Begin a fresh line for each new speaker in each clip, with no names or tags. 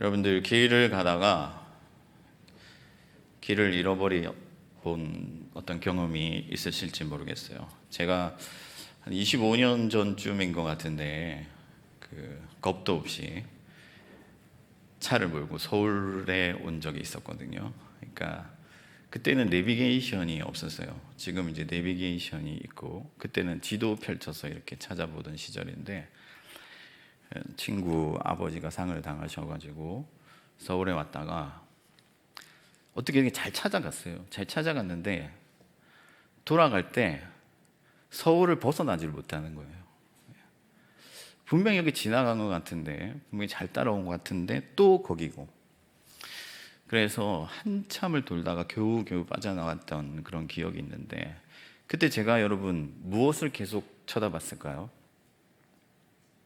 여러분들 길을 가다가 길을 잃어버린 어떤 경험이 있으실지 모르겠어요. 제가 한 25년 전쯤인 것 같은데 겁도 없이 차를 몰고 서울에 온 적이 있었거든요. 그러니까 그때는 내비게이션이 없었어요. 지금 이제 내비게이션이 있고, 그때는 지도 펼쳐서 이렇게 찾아보던 시절인데, 친구 아버지가 상을 당하셔가지고 서울에 왔다가 어떻게 이렇게 잘 찾아갔어요. 잘 찾아갔는데 돌아갈 때 서울을 벗어나질 못하는 거예요. 분명히 여기 지나간 것 같은데, 분명히 잘 따라온 것 같은데 또 거기고. 그래서 한참을 돌다가 겨우 빠져나왔던 그런 기억이 있는데, 그때 제가 여러분 무엇을 계속 쳐다봤을까요?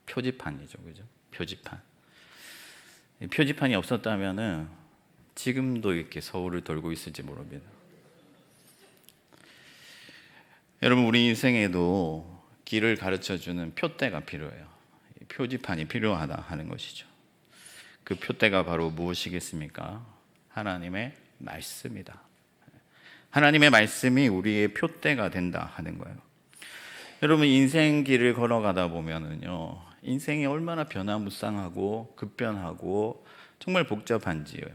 표지판이죠, 그죠? 표지판. 표지판이 없었다면은 지금도 이렇게 서울을 돌고 있을지 모릅니다. 여러분, 우리 인생에도 길을 가르쳐주는 표대가 필요해요. 표지판이 필요하다 하는 것이죠. 그 표대가 바로 무엇이겠습니까? 하나님의 말씀이다. 하나님의 말씀이 우리의 표대가 된다 하는 거예요. 여러분, 인생 길을 걸어가다 보면은요, 인생이 얼마나 변화무쌍하고 급변하고 정말 복잡한지요.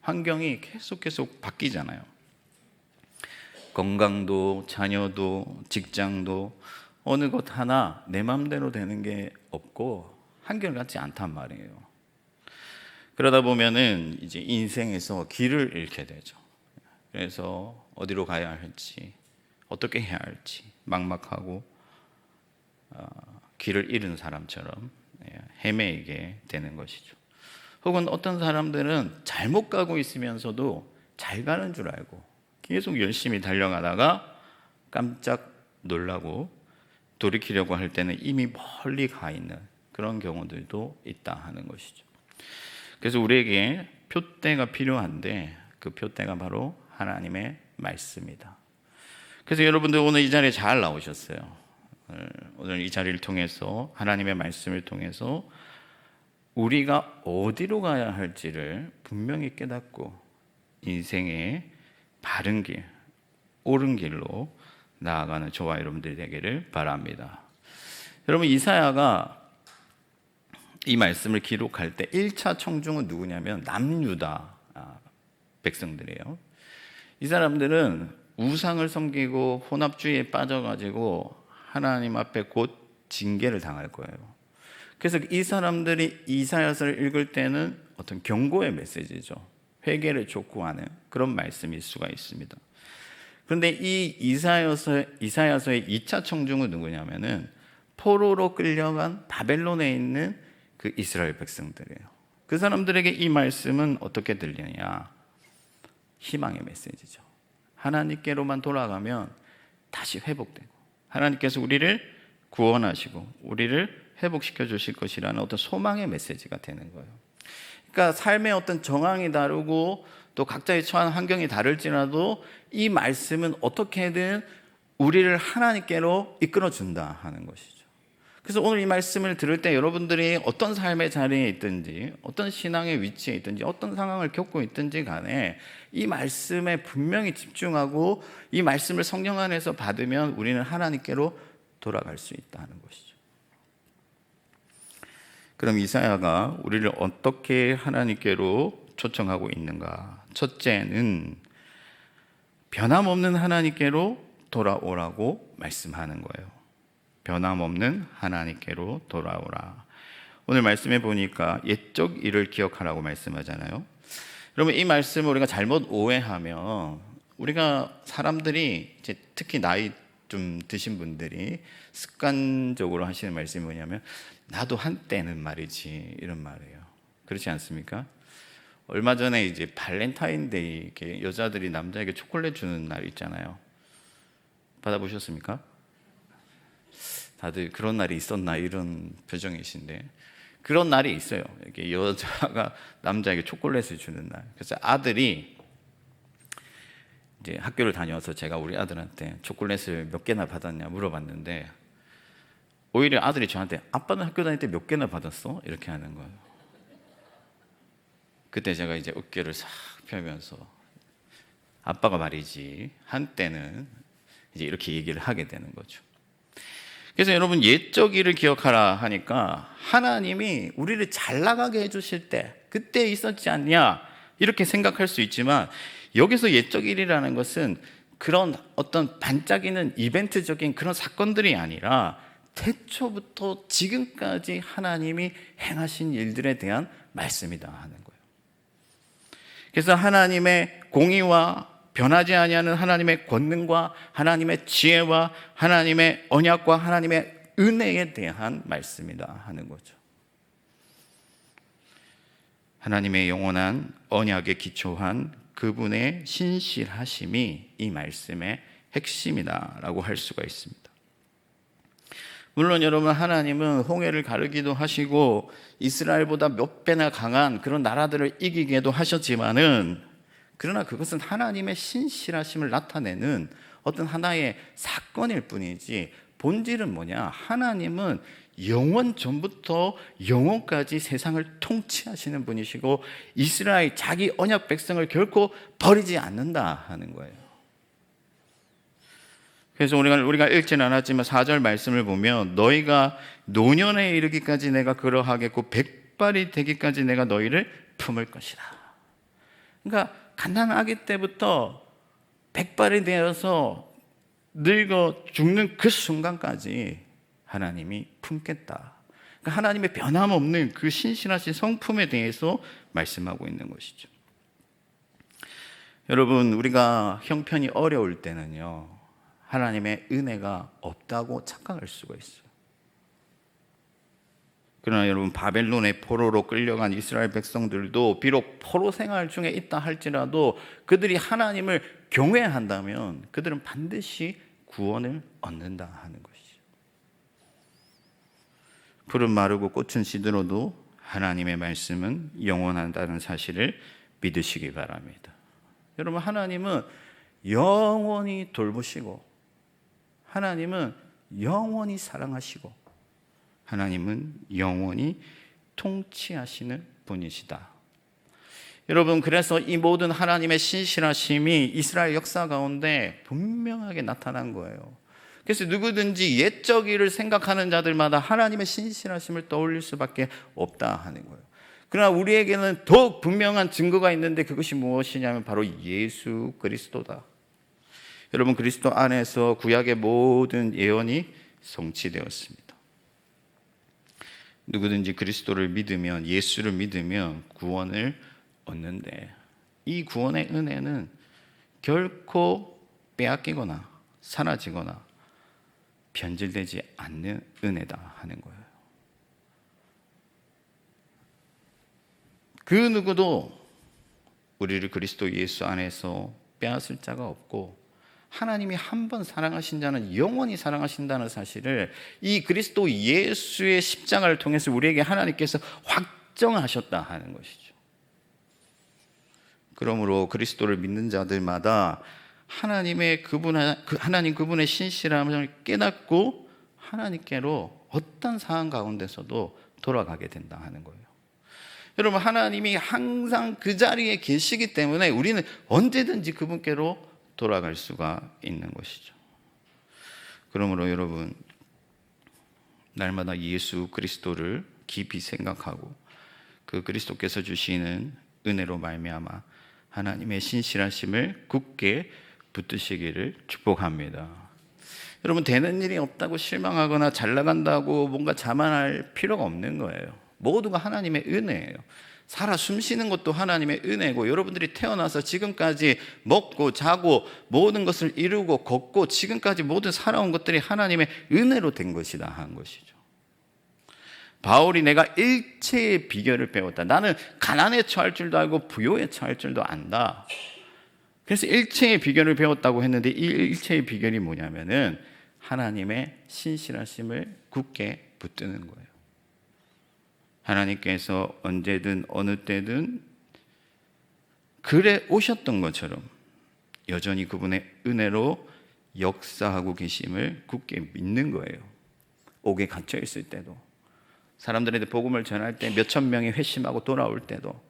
환경이 계속 바뀌잖아요. 건강도, 자녀도, 직장도 어느 것 하나 내 맘대로 되는 게 없고 한결같지 않단 말이에요. 그러다 보면은 이제 인생에서 길을 잃게 되죠. 그래서 어디로 가야 할지, 어떻게 해야 할지 막막하고 길을 잃은 사람처럼 헤매이게 되는 것이죠. 혹은 어떤 사람들은 잘못 가고 있으면서도 잘 가는 줄 알고 계속 열심히 달려가다가 깜짝 놀라고 돌이키려고 할 때는 이미 멀리 가 있는 그런 경우들도 있다 하는 것이죠. 그래서 우리에게 표대가 필요한데, 그 표대가 바로 하나님의 말씀이다. 그래서 여러분들 오늘 이 자리에 잘 나오셨어요. 오늘 이 자리를 통해서, 하나님의 말씀을 통해서 우리가 어디로 가야 할지를 분명히 깨닫고 인생의 바른 길, 옳은 길로 나아가는 저와 여러분들이 되기를 바랍니다. 여러분, 이사야가 이 말씀을 기록할 때 1차 청중은 누구냐면 남유다 백성들이에요. 이 사람들은 우상을 섬기고 혼합주의에 빠져가지고 하나님 앞에 곧 징계를 당할 거예요. 그래서 이 사람들이 이사야서를 읽을 때는 어떤 경고의 메시지죠. 회개를 촉구하는 그런 말씀일 수가 있습니다. 그런데 이 이사야서의 2차 청중은 누구냐면은 포로로 끌려간 바벨론에 있는 그 이스라엘 백성들이에요. 그 사람들에게 이 말씀은 어떻게 들리느냐? 희망의 메시지죠. 하나님께로만 돌아가면 다시 회복되고, 하나님께서 우리를 구원하시고 우리를 회복시켜 주실 것이라는 어떤 소망의 메시지가 되는 거예요. 그러니까 삶의 어떤 정황이 다르고 또 각자의 처한 환경이 다를지라도 이 말씀은 어떻게든 우리를 하나님께로 이끌어 준다 하는 것이죠. 그래서 오늘 이 말씀을 들을 때 여러분들이 어떤 삶의 자리에 있든지, 어떤 신앙의 위치에 있든지, 어떤 상황을 겪고 있든지 간에 이 말씀에 분명히 집중하고 이 말씀을 성령 안에서 받으면 우리는 하나님께로 돌아갈 수 있다는 것이죠. 그럼 이사야가 우리를 어떻게 하나님께로 초청하고 있는가? 첫째는 변함없는 하나님께로 돌아오라고 말씀하는 거예요. 변함없는 하나님께로 돌아오라. 오늘 말씀해 보니까 옛적 일을 기억하라고 말씀하잖아요. 여러분, 이 말씀을 우리가 잘못 오해하면, 우리가 사람들이 이제 특히 나이 좀 드신 분들이 습관적으로 하시는 말씀이 뭐냐면, 나도 한때는 말이지, 이런 말이에요. 그렇지 않습니까? 얼마 전에 이제 발렌타인데이, 이렇게 여자들이 남자에게 초콜릿 주는 날 있잖아요. 받아보셨습니까? 다들 그런 날이 있었나 이런 표정이신데, 그런 날이 있어요. 이렇게 여자가 남자에게 초콜릿을 주는 날. 그래서 아들이 이제 학교를 다녀서 제가 우리 아들한테 초콜릿을 몇 개나 받았냐 물어봤는데, 오히려 아들이 저한테 아빠는 학교 다닐 때 몇 개나 받았어? 이렇게 하는 거예요. 그때 제가 이제 어깨를 싹 펴면서 아빠가 말이지 한때는 이제 이렇게 얘기를 하게 되는 거죠. 그래서 여러분 옛적 일을 기억하라 하니까 하나님이 우리를 잘 나가게 해주실 때 그때 있었지 않냐 이렇게 생각할 수 있지만 여기서 옛적 일이라는 것은 그런 어떤 반짝이는 이벤트적인 그런 사건들이 아니라 태초부터 지금까지 하나님이 행하신 일들에 대한 말씀이다 하는 거예요. 그래서 하나님의 공의와 변하지 아니하는 하나님의 권능과 하나님의 지혜와 하나님의 언약과 하나님의 은혜에 대한 말씀이다 하는 거죠. 하나님의 영원한 언약에 기초한 그분의 신실하심이 이 말씀의 핵심이다라고 할 수가 있습니다. 물론 여러분 하나님은 홍해를 가르기도 하시고 이스라엘보다 몇 배나 강한 그런 나라들을 이기게도 하셨지만은 그러나 그것은 하나님의 신실하심을 나타내는 어떤 하나의 사건일 뿐이지 본질은 뭐냐? 하나님은 영원 전부터 영원까지 세상을 통치하시는 분이시고 이스라엘 자기 언약 백성을 결코 버리지 않는다 하는 거예요. 그래서 우리가 읽지는 않았지만 4절 말씀을 보면 너희가 노년에 이르기까지 내가 그러하겠고 백발이 되기까지 내가 너희를 품을 것이다. 그러니까 갓난아기 때부터 백발이 되어서 늙어 죽는 그 순간까지 하나님이 품겠다. 그러니까 하나님의 변함없는 그 신실하신 성품에 대해서 말씀하고 있는 것이죠. 여러분 우리가 형편이 어려울 때는요 하나님의 은혜가 없다고 착각할 수가 있어요. 그러나 여러분 바벨론의 포로로 끌려간 이스라엘 백성들도 비록 포로 생활 중에 있다 할지라도 그들이 하나님을 경외한다면 그들은 반드시 구원을 얻는다 하는 것이죠. 풀은 마르고 꽃은 시들어도 하나님의 말씀은 영원하다는 사실을 믿으시기 바랍니다. 여러분 하나님은 영원히 돌보시고 하나님은 영원히 사랑하시고 하나님은 영원히 통치하시는 분이시다. 여러분 그래서 이 모든 하나님의 신실하심이 이스라엘 역사 가운데 분명하게 나타난 거예요. 그래서 누구든지 옛적 일을 생각하는 자들마다 하나님의 신실하심을 떠올릴 수밖에 없다 하는 거예요. 그러나 우리에게는 더욱 분명한 증거가 있는데 그것이 무엇이냐면 바로 예수 그리스도다. 여러분 그리스도 안에서 구약의 모든 예언이 성취되었습니다. 누구든지 그리스도를 믿으면 예수를 믿으면 구원을 얻는데 이 구원의 은혜는 결코 빼앗기거나 사라지거나 변질되지 않는 은혜다 하는 거예요. 그 누구도 우리를 그리스도 예수 안에서 빼앗을 자가 없고 하나님이 한 번 사랑하신 자는 영원히 사랑하신다는 사실을 이 그리스도 예수의 십자가를 통해서 우리에게 하나님께서 확정하셨다 하는 것이죠. 그러므로 그리스도를 믿는 자들마다 하나님 그분의 신실함을 깨닫고 하나님께로 어떤 상황 가운데서도 돌아가게 된다 하는 거예요. 여러분 하나님이 항상 그 자리에 계시기 때문에 우리는 언제든지 그분께로 돌아갈 수가 있는 것이죠. 그러므로 여러분 날마다 예수 그리스도를 깊이 생각하고 그 그리스도께서 주시는 은혜로 말미암아 하나님의 신실하심을 굳게 붙드시기를 축복합니다. 여러분 되는 일이 없다고 실망하거나 잘 나간다고 뭔가 자만할 필요가 없는 거예요. 모두가 하나님의 은혜예요. 살아 숨쉬는 것도 하나님의 은혜고 여러분들이 태어나서 지금까지 먹고 자고 모든 것을 이루고 걷고 지금까지 모든 살아온 것들이 하나님의 은혜로 된 것이다 한 것이죠. 바울이 내가 일체의 비결을 배웠다. 나는 가난에 처할 줄도 알고 부요에 처할 줄도 안다. 그래서 일체의 비결을 배웠다고 했는데 이 일체의 비결이 뭐냐면은 하나님의 신실하심을 굳게 붙드는 거예요. 하나님께서 언제든 어느 때든 그래 오셨던 것처럼 여전히 그분의 은혜로 역사하고 계심을 굳게 믿는 거예요. 옥에 갇혀 있을 때도 사람들한테 복음을 전할 때 몇천 명이 회심하고 돌아올 때도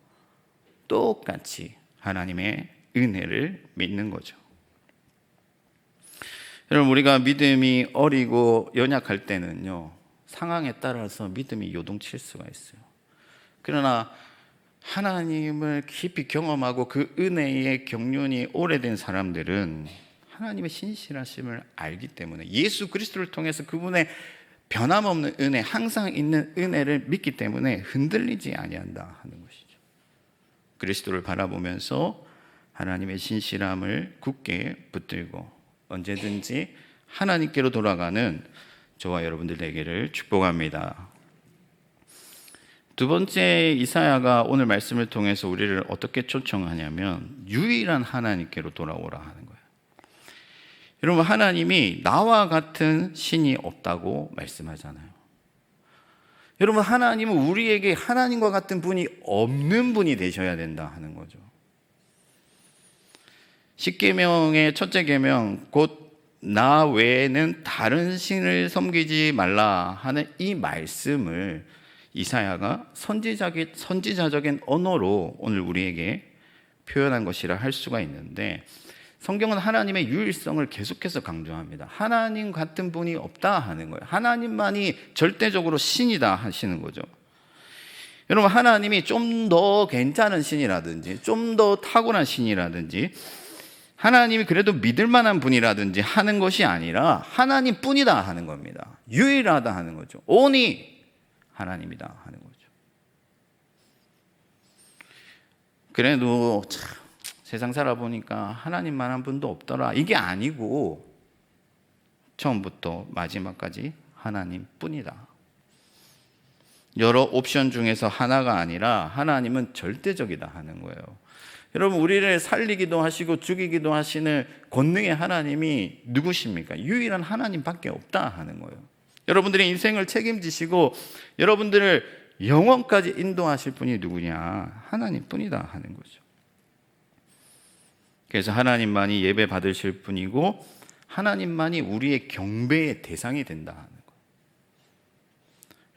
똑같이 하나님의 은혜를 믿는 거죠. 여러분, 우리가 믿음이 어리고 연약할 때는요, 상황에 따라서 믿음이 요동칠 수가 있어요. 그러나 하나님을 깊이 경험하고 그 은혜의 경륜이 오래된 사람들은 하나님의 신실하심을 알기 때문에, 예수 그리스도를 통해서 그분의 변함없는 은혜, 항상 있는 은혜를 믿기 때문에 흔들리지 아니한다 하는 것이죠. 그리스도를 바라보면서 하나님의 신실함을 굳게 붙들고 언제든지 하나님께로 돌아가는 저와 여러분들 되기를 축복합니다. 두 번째, 이사야가 오늘 말씀을 통해서 우리를 어떻게 초청하냐면 유일한 하나님께로 돌아오라 하는 거예요. 여러분, 하나님이 나와 같은 신이 없다고 말씀하잖아요. 여러분, 하나님은 우리에게 하나님과 같은 분이 없는 분이 되셔야 된다 하는 거죠. 십계명의 첫째 계명, 곧 나 외에는 다른 신을 섬기지 말라 하는 이 말씀을 이사야가 선지자적인 언어로 오늘 우리에게 표현한 것이라 할 수가 있는데, 성경은 하나님의 유일성을 계속해서 강조합니다. 하나님 같은 분이 없다 하는 거예요. 하나님만이 절대적으로 신이다 하시는 거죠. 여러분, 하나님이 좀 더 괜찮은 신이라든지 좀 더 탁월한 신이라든지 하나님이 그래도 믿을 만한 분이라든지 하는 것이 아니라 하나님 뿐이다 하는 겁니다. 유일하다 하는 거죠. 오니 하나님이다 하는 거죠. 그래도 참 세상 살아보니까 하나님만한 분도 없더라, 이게 아니고 처음부터 마지막까지 하나님 뿐이다. 여러 옵션 중에서 하나가 아니라 하나님은 절대적이다 하는 거예요. 여러분, 우리를 살리기도 하시고 죽이기도 하시는 권능의 하나님이 누구십니까? 유일한 하나님밖에 없다 하는 거예요. 여러분들의 인생을 책임지시고 여러분들을 영원까지 인도하실 분이 누구냐? 하나님뿐이다 하는 거죠. 그래서 하나님만이 예배 받으실 분이고 하나님만이 우리의 경배의 대상이 된다 하는 거예요.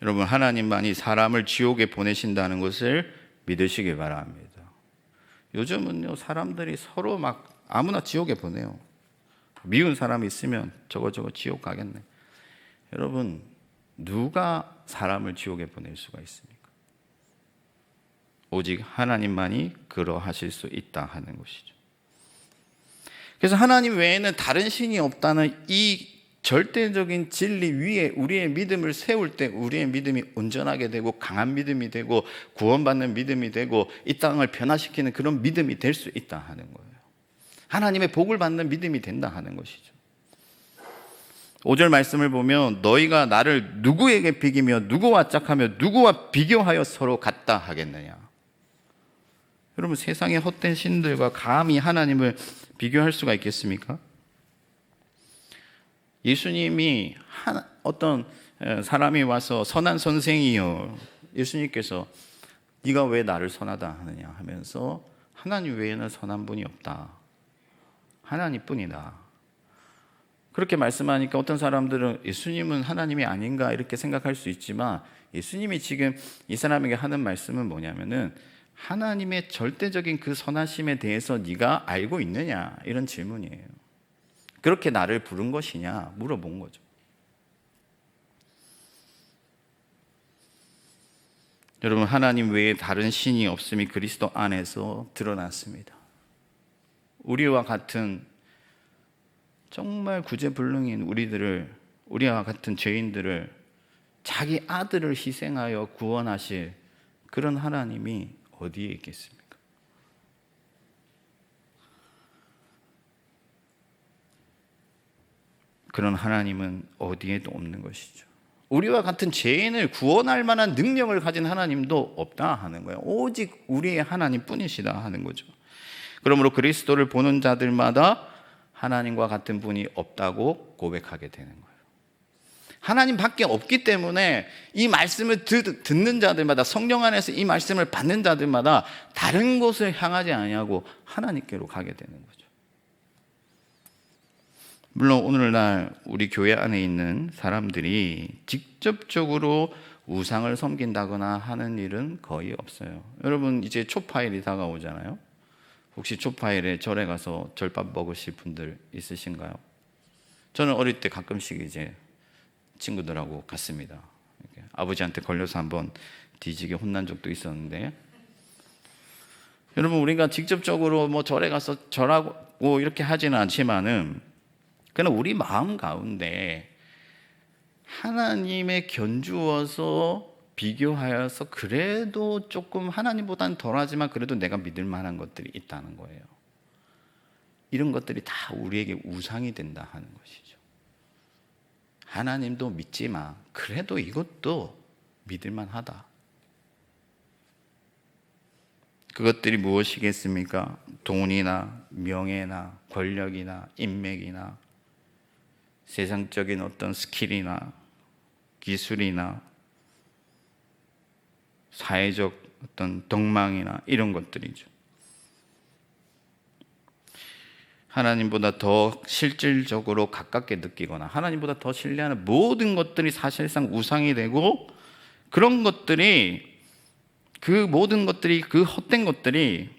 여러분, 하나님만이 사람을 지옥에 보내신다는 것을 믿으시기 바랍니다. 요즘은요, 사람들이 서로 막 아무나 지옥에 보내요. 미운 사람이 있으면 저거 지옥 가겠네. 여러분, 누가 사람을 지옥에 보낼 수가 있습니까? 오직 하나님만이 그러하실 수 있다 하는 것이죠. 그래서 하나님 외에는 다른 신이 없다는 이 절대적인 진리 위에 우리의 믿음을 세울 때 우리의 믿음이 온전하게 되고 강한 믿음이 되고 구원받는 믿음이 되고 이 땅을 변화시키는 그런 믿음이 될 수 있다 하는 거예요. 하나님의 복을 받는 믿음이 된다 하는 것이죠. 5절 말씀을 보면 너희가 나를 누구에게 비기며 누구와 짝하며 누구와 비교하여 서로 같다 하겠느냐. 여러분, 세상의 헛된 신들과 감히 하나님을 비교할 수가 있겠습니까? 예수님이 어떤 사람이 와서 선한 선생이요, 예수님께서 네가 왜 나를 선하다 하느냐 하면서 하나님 외에는 선한 분이 없다, 하나님뿐이다, 그렇게 말씀하니까 어떤 사람들은 예수님은 하나님이 아닌가 이렇게 생각할 수 있지만, 예수님이 지금 이 사람에게 하는 말씀은 뭐냐면은 하나님의 절대적인 그 선하심에 대해서 네가 알고 있느냐, 이런 질문이에요. 그렇게 나를 부른 것이냐 물어본 거죠. 여러분, 하나님 외에 다른 신이 없음이 그리스도 안에서 드러났습니다. 우리와 같은 정말 구제불능인 우리와 같은 죄인들을 자기 아들을 희생하여 구원하실 그런 하나님이 어디에 있겠습니까? 그런 하나님은 어디에도 없는 것이죠. 우리와 같은 죄인을 구원할 만한 능력을 가진 하나님도 없다 하는 거예요. 오직 우리의 하나님 뿐이시다 하는 거죠. 그러므로 그리스도를 보는 자들마다 하나님과 같은 분이 없다고 고백하게 되는 거예요. 하나님밖에 없기 때문에 이 말씀을 듣는 자들마다, 성령 안에서 이 말씀을 받는 자들마다 다른 곳을 향하지 아니하고 하나님께로 가게 되는 거죠. 물론 오늘날 우리 교회 안에 있는 사람들이 직접적으로 우상을 섬긴다거나 하는 일은 거의 없어요. 여러분 이제 초파일이 다가오잖아요. 혹시 초파일에 절에 가서 절밥 먹으실 분들 있으신가요? 저는 어릴 때 가끔씩 이제 친구들하고 갔습니다. 이렇게 아버지한테 걸려서 한번 뒤지게 혼난 적도 있었는데, 여러분 우리가 직접적으로 뭐 절에 가서 절하고 이렇게 하지는 않지만은 그냥 우리 마음 가운데 하나님의 견주어서 비교하여서 그래도 조금 하나님보다는 덜하지만 그래도 내가 믿을 만한 것들이 있다는 거예요. 이런 것들이 다 우리에게 우상이 된다 하는 것이죠. 하나님도 믿지만 그래도 이것도 믿을 만하다. 그것들이 무엇이겠습니까? 돈이나 명예나 권력이나 인맥이나 세상적인 어떤 스킬이나 기술이나 사회적 어떤 덕망이나 이런 것들이죠. 하나님보다 더 실질적으로 가깝게 느끼거나 하나님보다 더 신뢰하는 모든 것들이 사실상 우상이 되고, 그런 것들이, 그 모든 것들이, 그 헛된 것들이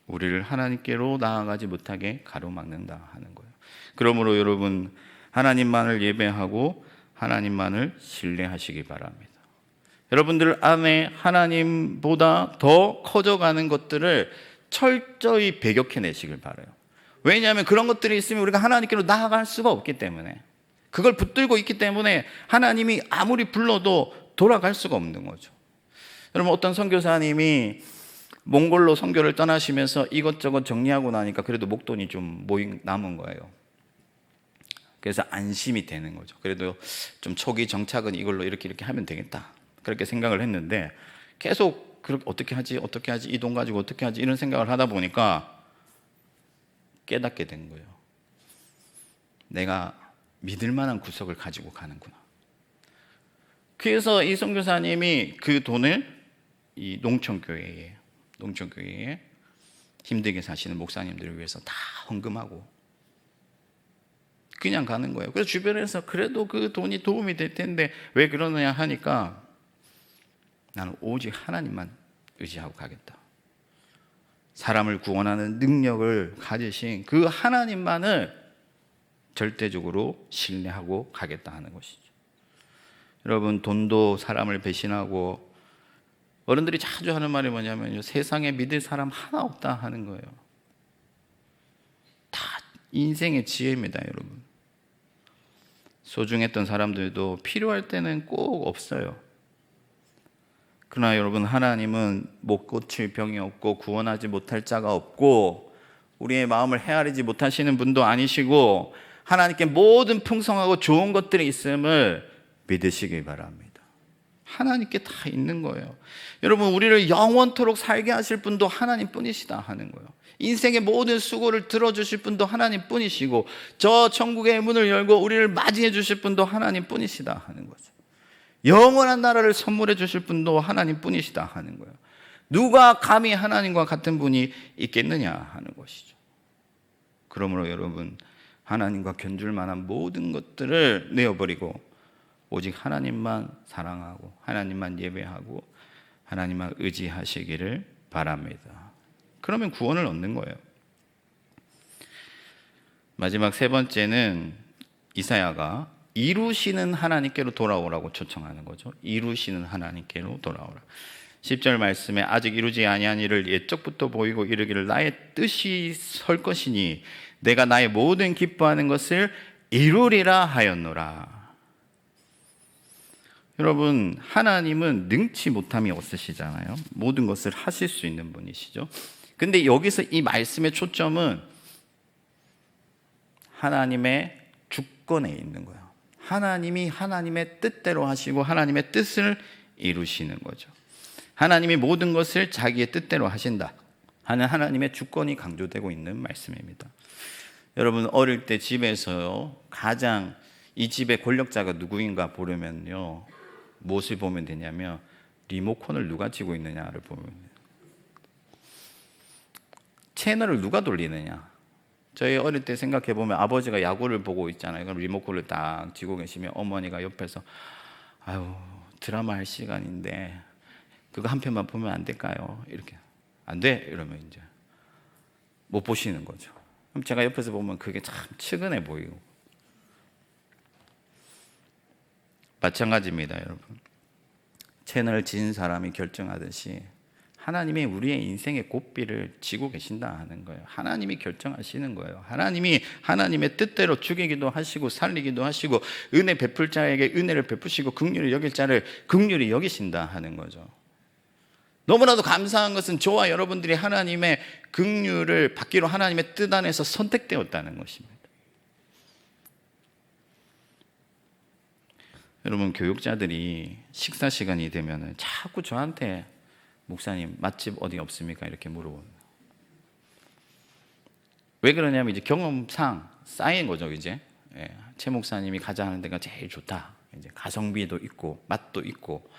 우리를 하나님께로 나아가지 못하게 가로막는다 하는 거예요. 그러므로 여러분 하나님만을 예배하고 하나님만을 신뢰하시기 바랍니다. 여러분들 안에 하나님보다 더 커져가는 것들을 철저히 배격해내시길 바라요. 왜냐하면 그런 것들이 있으면 우리가 하나님께로 나아갈 수가 없기 때문에, 그걸 붙들고 있기 때문에 하나님이 아무리 불러도 돌아갈 수가 없는 거죠. 여러분 어떤 선교사님이 몽골로 선교를 떠나시면서 이것저것 정리하고 나니까 그래도 목돈이 좀 남은 거예요. 그래서 안심이 되는 거죠. 그래도 좀 초기 정착은 이걸로 이렇게 하면 되겠다, 그렇게 생각을 했는데 계속 그렇게 어떻게 하지 이 돈 가지고 어떻게 하지 이런 생각을 하다 보니까 깨닫게 된 거예요. 내가 믿을 만한 구석을 가지고 가는구나. 그래서 이 선교사님이 그 돈을 이 농촌교회에 힘들게 사시는 목사님들을 위해서 다 헌금하고 그냥 가는 거예요. 그래서 주변에서 그래도 그 돈이 도움이 될 텐데 왜 그러느냐 하니까 나는 오직 하나님만 의지하고 가겠다. 사람을 구원하는 능력을 가지신 그 하나님만을 절대적으로 신뢰하고 가겠다 하는 것이죠. 여러분 돈도 사람을 배신하고, 어른들이 자주 하는 말이 뭐냐면요, 세상에 믿을 사람 하나 없다 하는 거예요. 다 인생의 지혜입니다. 여러분 소중했던 사람들도 필요할 때는 꼭 없어요. 그러나 여러분 하나님은 못 고칠 병이 없고 구원하지 못할 자가 없고 우리의 마음을 헤아리지 못하시는 분도 아니시고 하나님께 모든 풍성하고 좋은 것들이 있음을 믿으시기 바랍니다. 하나님께 다 있는 거예요. 여러분 우리를 영원토록 살게 하실 분도 하나님뿐이시다 하는 거예요. 인생의 모든 수고를 들어주실 분도 하나님뿐이시고 저 천국의 문을 열고 우리를 맞이해 주실 분도 하나님뿐이시다 하는 거죠. 영원한 나라를 선물해 주실 분도 하나님뿐이시다 하는 거예요. 누가 감히 하나님과 같은 분이 있겠느냐 하는 것이죠. 그러므로 여러분 하나님과 견줄 만한 모든 것들을 내어버리고 오직 하나님만 사랑하고 하나님만 예배하고 하나님만 의지하시기를 바랍니다. 그러면 구원을 얻는 거예요. 마지막 세 번째는 이사야가 이루시는 하나님께로 돌아오라고 초청하는 거죠. 이루시는 하나님께로 돌아오라. 10절 말씀에 아직 이루지 아니한 일을 옛적부터 보이고 이르기를 나의 뜻이 설 것이니 내가 나의 모든 기뻐하는 것을 이루리라 하였노라. 여러분 하나님은 능치 못함이 없으시잖아요. 모든 것을 하실 수 있는 분이시죠. 근데 여기서 이 말씀의 초점은 하나님의 주권에 있는 거예요. 하나님이 하나님의 뜻대로 하시고 하나님의 뜻을 이루시는 거죠. 하나님이 모든 것을 자기의 뜻대로 하신다 하는 하나님의 주권이 강조되고 있는 말씀입니다. 여러분 어릴 때 집에서요 가장 이 집의 권력자가 누구인가 보려면요 무엇을 보면 되냐면 리모컨을 누가 쥐고 있느냐를 보면 돼요. 채널을 누가 돌리느냐. 저희 어릴 때 생각해 보면 아버지가 야구를 보고 있잖아요. 그럼 리모컨을 딱 쥐고 계시면 어머니가 옆에서 아유 드라마 할 시간인데 그거 한 편만 보면 안 될까요? 이렇게 안 돼? 이러면 이제 못 보시는 거죠. 그럼 제가 옆에서 보면 그게 참 측은해 보이고. 마찬가지입니다, 여러분. 채널을 지은 사람이 결정하듯이 하나님이 우리의 인생의 고삐를 지고 계신다 하는 거예요. 하나님이 결정하시는 거예요. 하나님이 하나님의 뜻대로 죽이기도 하시고 살리기도 하시고 은혜 베풀 자에게 은혜를 베푸시고 긍휼히 여길 자를 긍휼히 여기신다 하는 거죠. 너무나도 감사한 것은 저와 여러분들이 하나님의 긍휼을 받기로 하나님의 뜻 안에서 선택되었다는 것입니다. 여러분, 교육자들이 식사 시간이 되면 자꾸 저한테 목사님 맛집 어디 없습니까? 이렇게 물어봅니다. 왜 그러냐면 이제 경험상 쌓인 거죠. 이제 최 목사님이 가자 하는 데가 제일 좋다. 이제 가성비도 있고 맛도 있고.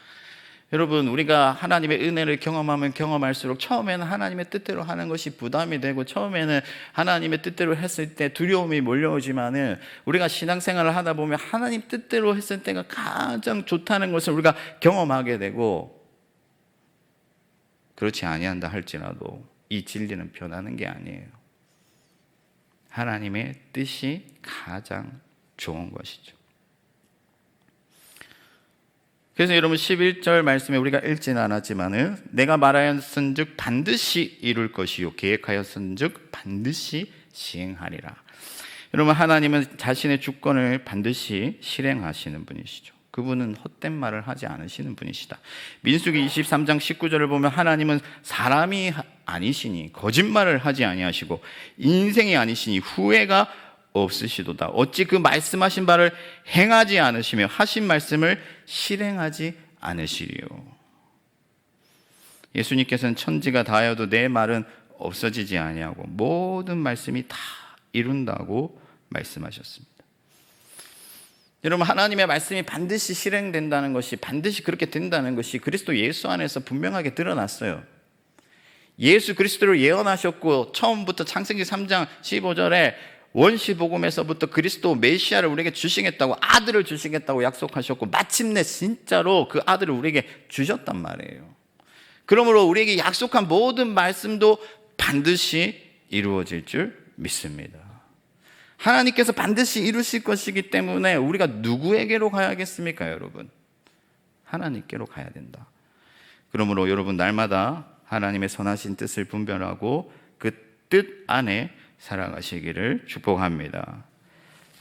여러분, 우리가 하나님의 은혜를 경험하면 경험할수록 처음에는 하나님의 뜻대로 하는 것이 부담이 되고 처음에는 하나님의 뜻대로 했을 때 두려움이 몰려오지만은 우리가 신앙생활을 하다 보면 하나님 뜻대로 했을 때가 가장 좋다는 것을 우리가 경험하게 되고, 그렇지 아니한다 할지라도 이 진리는 변하는 게 아니에요. 하나님의 뜻이 가장 좋은 것이죠. 그래서 여러분 11절 말씀에 우리가 읽지는 않았지만은 내가 말하였은즉 반드시 이룰 것이요 계획하였은즉 반드시 시행하리라. 여러분, 하나님은 자신의 주권을 반드시 실행하시는 분이시죠. 그분은 헛된 말을 하지 않으시는 분이시다. 민수기 23장 19절을 보면 하나님은 사람이 아니시니 거짓말을 하지 아니하시고 인생이 아니시니 후회가 없으시도다. 어찌 그 말씀하신 바를 행하지 않으시며 하신 말씀을 실행하지 않으시리요. 예수님께서는 천지가 다하여도 내 말은 없어지지 아니하고 모든 말씀이 다 이룬다고 말씀하셨습니다. 여러분, 하나님의 말씀이 반드시 실행된다는 것이, 반드시 그렇게 된다는 것이 그리스도 예수 안에서 분명하게 드러났어요. 예수 그리스도를 예언하셨고 처음부터 창세기 3장 15절에 원시복음에서부터 그리스도 메시아를 우리에게 주시겠다고, 아들을 주시겠다고 약속하셨고 마침내 진짜로 그 아들을 우리에게 주셨단 말이에요. 그러므로 우리에게 약속한 모든 말씀도 반드시 이루어질 줄 믿습니다. 하나님께서 반드시 이루실 것이기 때문에 우리가 누구에게로 가야겠습니까, 여러분? 하나님께로 가야 된다. 그러므로 여러분, 날마다 하나님의 선하신 뜻을 분별하고 그 뜻 안에 살아가시기를 축복합니다.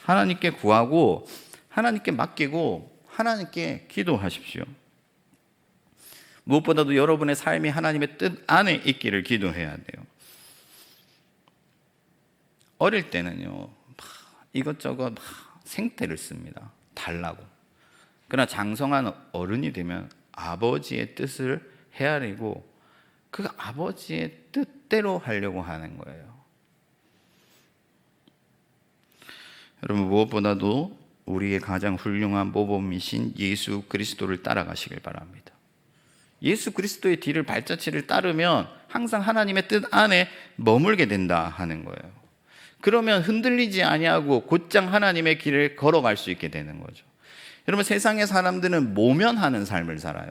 하나님께 구하고 하나님께 맡기고 하나님께 기도하십시오. 무엇보다도 여러분의 삶이 하나님의 뜻 안에 있기를 기도해야 돼요. 어릴 때는요, 이것저것 생떼를 씁니다. 달라고. 그러나 장성한 어른이 되면 아버지의 뜻을 헤아리고 그 아버지의 뜻대로 하려고 하는 거예요. 여러분, 무엇보다도 우리의 가장 훌륭한 모범이신 예수 그리스도를 따라가시길 바랍니다. 예수 그리스도의 뒤를, 발자취를 따르면 항상 하나님의 뜻 안에 머물게 된다 하는 거예요. 그러면 흔들리지 아니하고 곧장 하나님의 길을 걸어갈 수 있게 되는 거죠. 여러분, 세상의 사람들은 모면하는 삶을 살아요.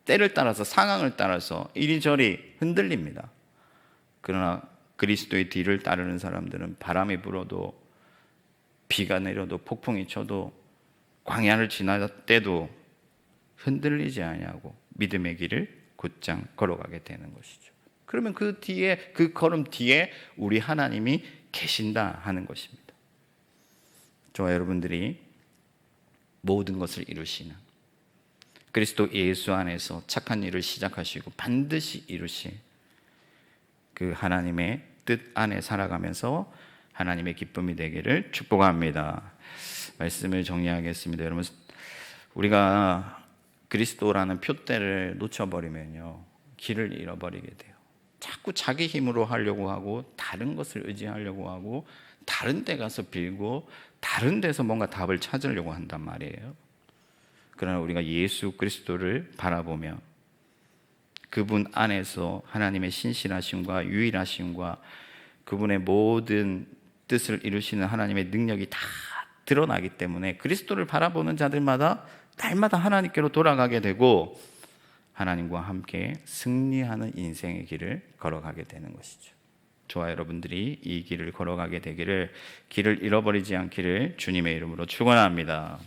때를 따라서, 상황을 따라서 이리저리 흔들립니다. 그러나 그리스도의 뒤를 따르는 사람들은 바람이 불어도, 비가 내려도, 폭풍이 쳐도, 광야를 지날 때도 흔들리지 아니하고 믿음의 길을 곧장 걸어가게 되는 것이죠. 그러면 그 뒤에, 그 걸음 뒤에 우리 하나님이 계신다 하는 것입니다. 저와 여러분들이 모든 것을 이루시는 그리스도 예수 안에서 착한 일을 시작하시고 반드시 이루실 그 하나님의 뜻 안에 살아가면서 하나님의 기쁨이 되기를 축복합니다. 말씀을 정리하겠습니다. 여러분, 우리가 그리스도라는 표대를 놓쳐버리면요, 길을 잃어버리게 돼요. 자꾸 자기 힘으로 하려고 하고 다른 것을 의지하려고 하고 다른 데 가서 빌고 다른 데서 뭔가 답을 찾으려고 한단 말이에요. 그러나 우리가 예수 그리스도를 바라보며 그분 안에서 하나님의 신실하심과 유일하심과 그분의 모든 뜻을 이루시는 하나님의 능력이 다 드러나기 때문에 그리스도를 바라보는 자들마다 날마다 하나님께로 돌아가게 되고 하나님과 함께 승리하는 인생의 길을 걸어가게 되는 것이죠. 저와 여러분들이 이 길을 걸어가게 되기를, 길을 잃어버리지 않기를 주님의 이름으로 축원합니다.